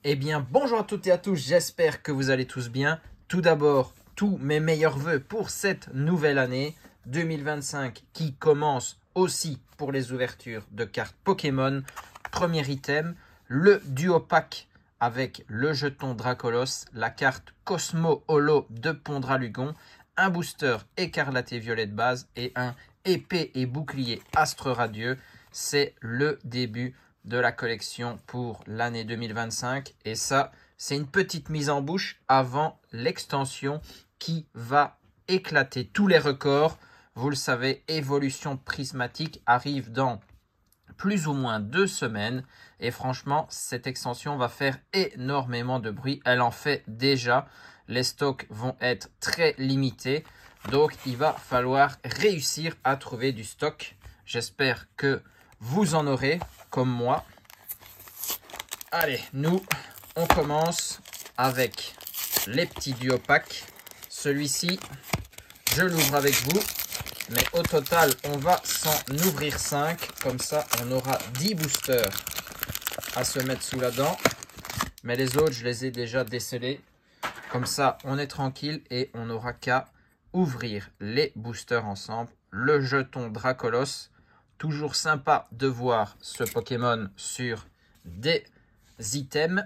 Eh bien, bonjour à toutes et à tous, j'espère que vous allez tous bien. Tout d'abord, tous mes meilleurs vœux pour cette nouvelle année 2025 qui commence aussi pour les ouvertures de cartes Pokémon. Premier item, le duo pack avec le jeton Dracolos, la carte Cosmo Holo de Pondralugon, un booster écarlate et violet de base et un épée et bouclier Astre Radieux. C'est le début de la collection pour l'année 2025 et ça c'est une petite mise en bouche avant l'extension qui va éclater tous les records. Vous le savez, Évolution Prismatique arrive dans plus ou moins 2 semaines et franchement cette extension va faire énormément de bruit. Elle en fait déjà. Les stocks vont être très limités, donc il va falloir réussir à trouver du stock. J'espère que vous en aurez comme moi. Allez, nous, on commence avec les petits duo packs. Celui-ci, je l'ouvre avec vous. Mais au total, on va s'en ouvrir 5. Comme ça, on aura 10 boosters à se mettre sous la dent. Mais les autres, je les ai déjà décelés. Comme ça, on est tranquille et on n'aura qu'à ouvrir les boosters ensemble. Le jeton Dracolos. Toujours sympa de voir ce Pokémon sur des items.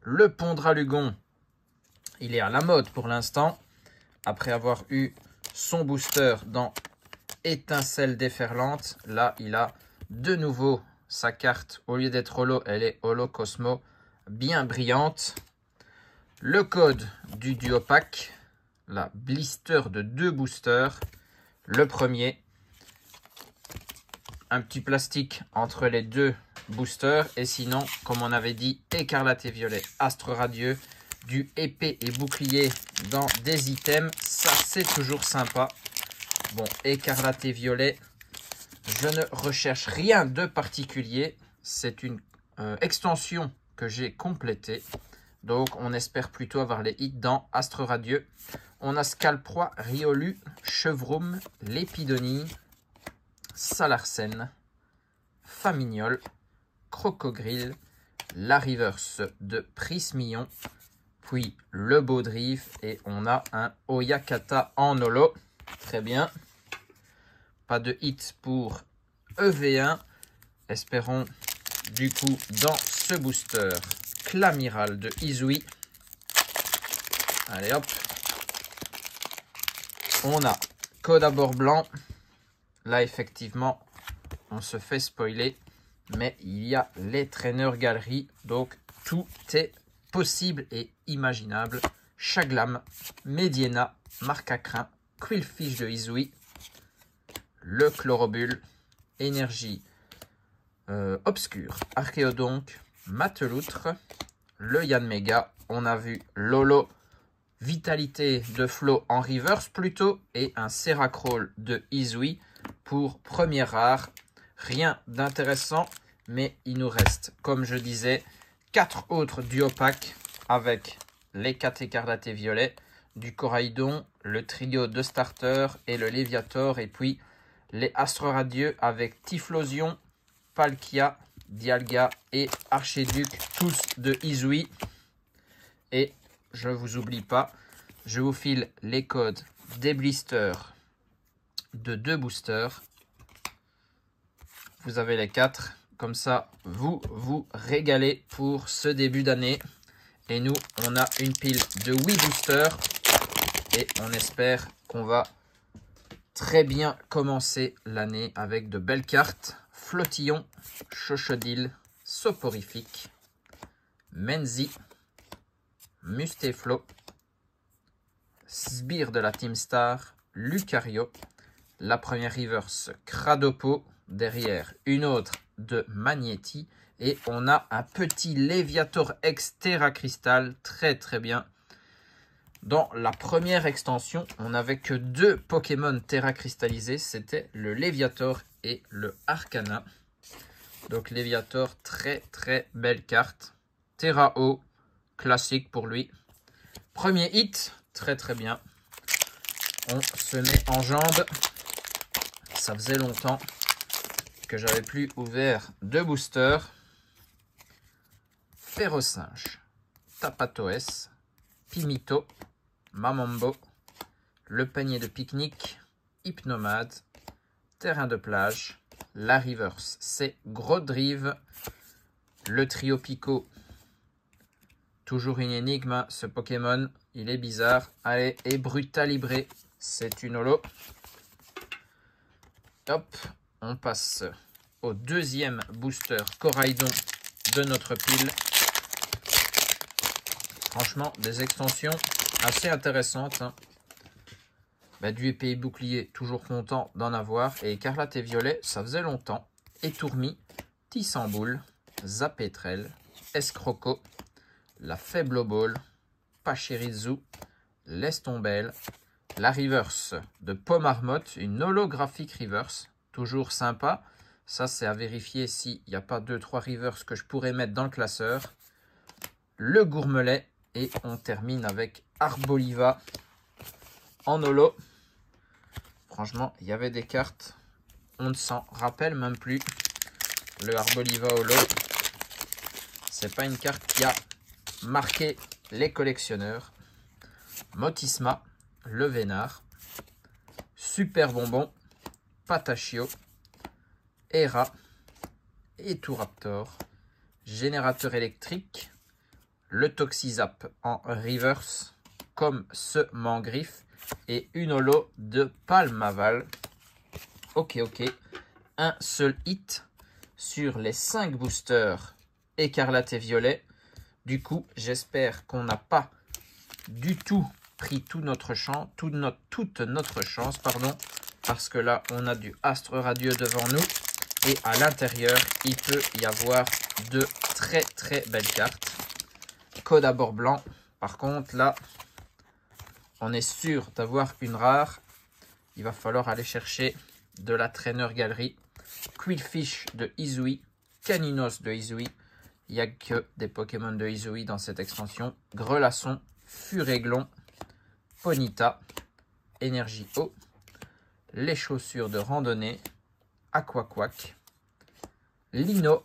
Le Pondralugon, il est à la mode pour l'instant. Après avoir eu son booster dans Étincelle déferlante, là il a de nouveau sa carte. Au lieu d'être holo, elle est holo Cosmo, bien brillante. Le code du duo pack, la blister de 2 boosters. Le premier, un petit plastique entre les 2 boosters. Et sinon, comme on avait dit, écarlate et violet, Astre Radieux, du épée et bouclier dans des items. Ça, c'est toujours sympa. Bon, écarlate et violet, je ne recherche rien de particulier. C'est une extension que j'ai complétée. Donc, on espère plutôt avoir les hits dans Astre Radieux. On a Scalproie, Riolu, Chevroum, Lépidonie, Salarsen, Famignol, Crocogrille, la reverse de Prismillon, puis le Baudrive et on a un Oyakata en holo. Très bien. Pas de hit pour EV1. Espérons du coup dans ce booster Clamiral de Izui. Allez hop. On a code à bord blanc. Là, effectivement, on se fait spoiler. Mais il y a les traîneurs galeries. Donc, tout est possible et imaginable. Chaglam, Mediena, Marcacrin, Quillfish de Izui. Le Chlorobule, Énergie Obscure, Archéodonc, Mateloutre. Le Yanmega. On a vu Lolo. Vitalité de Flo en reverse plutôt et un Seracrawl de Izui pour première rare. Rien d'intéressant, mais il nous reste, comme je disais, 4 autres duo packs avec les 4 écarlates et violets, du Coraidon, le trio de starter et le Léviator, et puis les Astre Radieux avec Typhlosion, Palkia, Dialga et Archiduc, tous de Izui. Et je ne vous oublie pas, je vous file les codes des blisters de 2 boosters. Vous avez les 4. Comme ça, vous vous régalez pour ce début d'année. Et nous, on a une pile de 8 boosters. Et on espère qu'on va très bien commencer l'année avec de belles cartes. Flottillon, Chochodile, Soporifique, Menzi, Mustéflo, Sbire de la Team Star, Lucario, la première reverse Cradopo, derrière une autre de Magnéti et on a un petit Léviator X Terra Crystal, très très bien. Dans la première extension, on n'avait que 2 Pokémon Terra cristallisés, c'était le Léviator et le Arcana. Donc Léviator, très très belle carte. Terra Eau, classique pour lui. Premier hit, très très bien. On se met en jambes. Ça faisait longtemps que j'avais plus ouvert de booster. Ferrosinge, Tapatoes, Pimito, Mamambo, le panier de pique-nique, Hypnomade, terrain de plage, la reverse, c'est Grodrive, le trio Pico, toujours une énigme, hein, ce Pokémon, il est bizarre. Allez, et Brutalibré, c'est une holo. Hop, on passe au deuxième booster Coraidon de notre pile. Franchement, des extensions assez intéressantes, hein. Du épée bouclier, toujours content d'en avoir. Et écarlate et violet, ça faisait longtemps. Étourmi, Tissamboule, Zapétrel, Escroco, la Faible Ball, Pachirizu, l'Estombelle, la reverse de Pomarmotte, une holographique reverse, toujours sympa. Ça, c'est à vérifier s'il n'y a pas 2-3 reverse que je pourrais mettre dans le classeur. Le Gourmelet, et on termine avec Arboliva en holo. Franchement, il y avait des cartes, on ne s'en rappelle même plus. Le Arboliva holo, c'est pas une carte qui a marqué les collectionneurs. Motisma, le Vénard, Super Bonbon, Patachio, Hera, Eturaptor, Générateur électrique, le Toxizap en reverse, comme ce Mangriffe, et une holo de Palmaval. Ok, un seul hit sur les 5 boosters écarlate et violet. Du coup, j'espère qu'on n'a pas du tout pris tout notre champ, toute notre chance, pardon, parce que là, on a du Astre Radieux devant nous, et à l'intérieur, il peut y avoir de très belles cartes. Code à bord blanc, par contre, là, on est sûr d'avoir une rare. Il va falloir aller chercher de la Trainer Galerie, Quillfish de Izui, Caninos de Izui. Il n'y a que des Pokémon de Izui dans cette extension. Grelasson, Furéglon, Ponyta, Énergie Eau, les chaussures de randonnée, Aquaquack, Lino,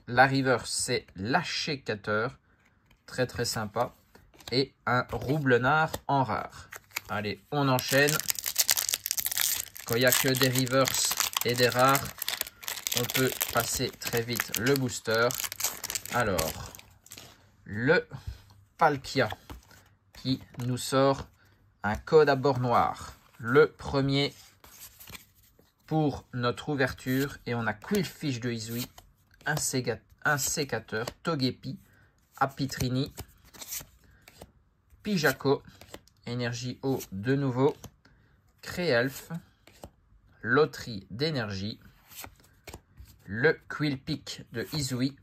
la reverse c'est Lâcher-Cateur, très sympa, et un Roublenard en rare. Allez, on enchaîne. Quand il n'y a que des reverse et des rares, on peut passer très vite le booster. Alors, le Palkia qui nous sort un code à bord noir. Le premier pour notre ouverture. Et on a Quillfish de Izui, un sécateur, Togepi, Apitrini, Pijaco, Énergie Eau de nouveau, Créelf, Loterie d'énergie, le Quillpick de Izui,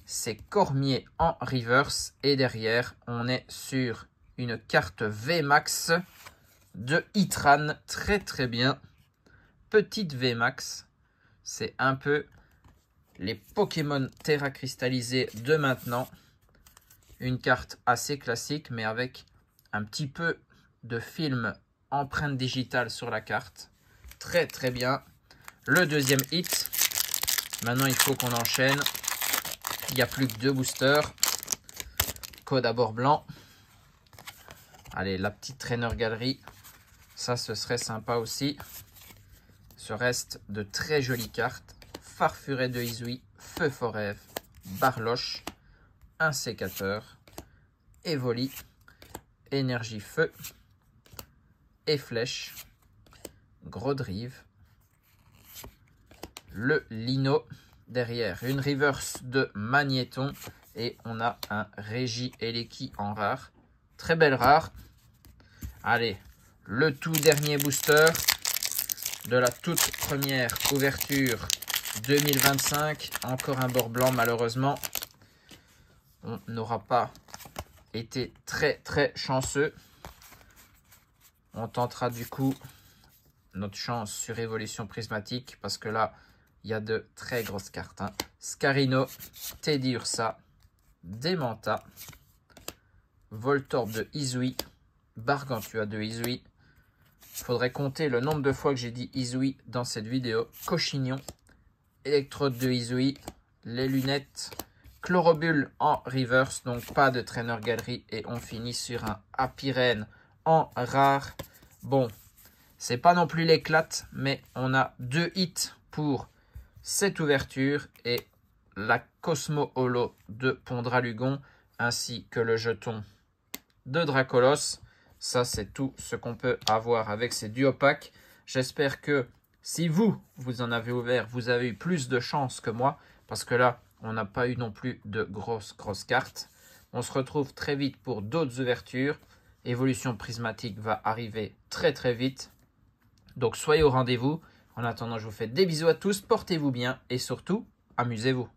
c'est Cormier en reverse, et derrière on est sur une carte VMAX de Itran, très bien, petite VMAX, c'est un peu les Pokémon Terra cristallisés de maintenant, une carte assez classique mais avec un petit peu de film empreinte digitale sur la carte, très bien. Le deuxième hit, maintenant il faut qu'on enchaîne. Il n'y a plus que 2 boosters. Code à bord blanc. Allez, la petite Trainer Galerie. Ça, ce serait sympa aussi. Ce reste de très jolies cartes. Farfuret de Izui, Feu Forêt, Barloche, un sécateur, Evoli, Énergie Feu, et Flèche, Grodrive, le Lino. Derrière, une reverse de Magnéton. Et on a un Régie Eleki en rare. Très belle rare. Allez, le tout dernier booster de la toute première ouverture 2025. Encore un bord blanc, malheureusement. On n'aura pas été très chanceux. On tentera du coup notre chance sur évolution prismatique. Parce que là, il y a de très grosses cartes, hein. Scarino, Teddy Ursa, Demanta, Voltorb de Izui, Bargantua de Izui. Il faudrait compter le nombre de fois que j'ai dit Izui dans cette vidéo. Cochignon, Électrode de Izui, les lunettes, Chlorobule en reverse, donc pas de trainer galerie. Et on finit sur un Happy Rain en rare. Bon, c'est pas non plus l'éclate, mais on a 2 hits pour cette ouverture et la Cosmo Holo de Pondralugon ainsi que le jeton de Dracolos. Ça, c'est tout ce qu'on peut avoir avec ces duopacks. J'espère que si vous en avez ouvert, vous avez eu plus de chance que moi parce que là, on n'a pas eu non plus de grosses cartes. On se retrouve très vite pour d'autres ouvertures. Évolution prismatique va arriver très très vite. Donc soyez au rendez-vous. En attendant, je vous fais des bisous à tous. Portez-vous bien et surtout, amusez-vous.